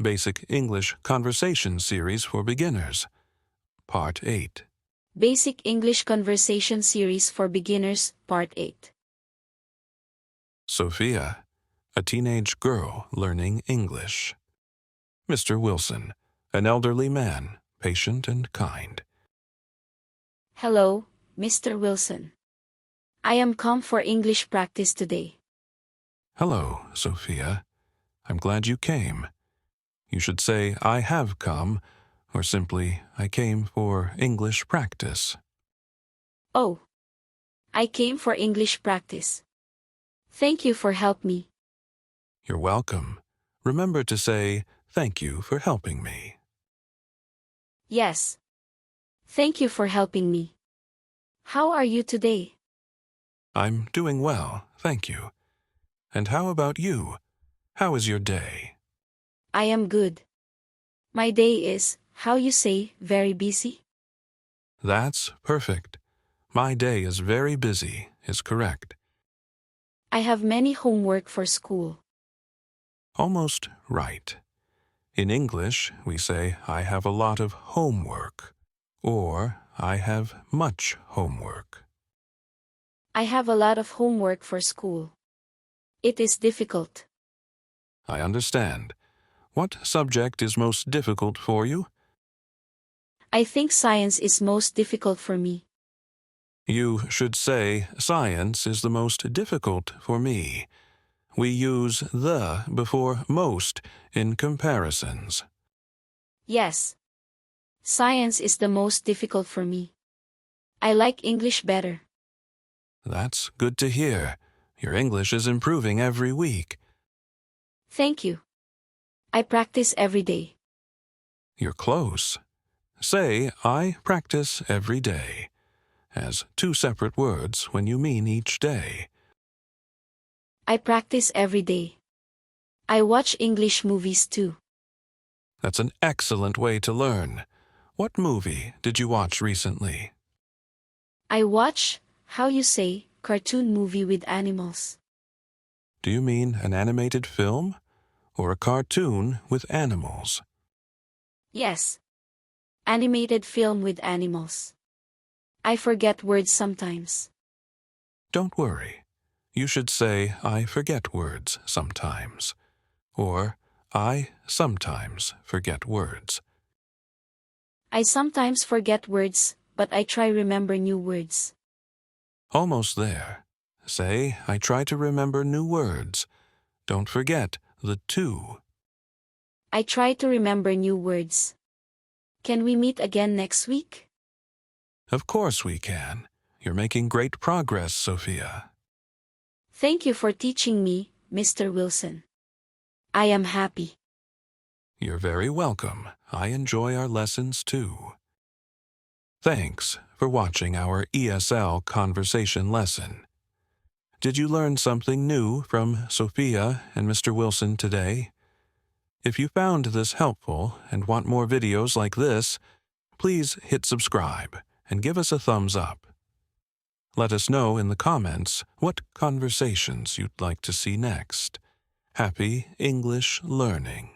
Basic English Conversation Series for Beginners, Part 8. Basic English Conversation Series for Beginners, Part 8. Sofia, a teenage girl learning English. Mr. Wilson, an elderly man, patient and kind. Hello, Mr. Wilson. I am come for English practice today. Hello, Sofia. I'm glad you came. You should say, I have come, or simply, I came for English practice. Oh. I came for English practice. Thank you for help me. You're welcome. Remember to say, thank you for helping me. Yes. Thank you for helping me. How are you today? I'm doing well, thank you. And how about you? How is your day? I am good. My day is, how you say, very busy? That's perfect. My day is very busy, is correct. I have many homework for school. Almost right. In English, we say, I have a lot of homework, or I have much homework. I have a lot of homework for school. It is difficult. I understand. What subject is most difficult for you? I think science is most difficult for me. You should say, science is the most difficult for me. We use the before most in comparisons. Yes. Science is the most difficult for me. I like English better. That's good to hear. Your English is improving every week. Thank you. I practice every day. You're close. Say, I practice every day, as two separate words when you mean each day. I practice every day. I watch English movies too. That's an excellent way to learn. What movie did you watch recently? I watch, how you say, cartoon movie with animals. Do you mean an animated film or a cartoon with animals? Yes. Animated film with animals. I forget words sometimes. Don't worry. You should say, I forget words sometimes, or I sometimes forget words. I sometimes forget words, but I try remember new words. Almost there. Say, I try to remember new words. Don't forget the to. I try to remember new words. Can we meet again next week? Of course we can. You're making great progress, Sofia. Thank you for teaching me, Mr. Wilson. I am happy. You're very welcome. I enjoy our lessons too. Thanks for watching our ESL conversation lesson. Did you learn something new from Sofia and Mr. Wilson today? If you found this helpful and want more videos like this, please hit subscribe and give us a thumbs up. Let us know in the comments what conversations you'd like to see next. Happy English learning!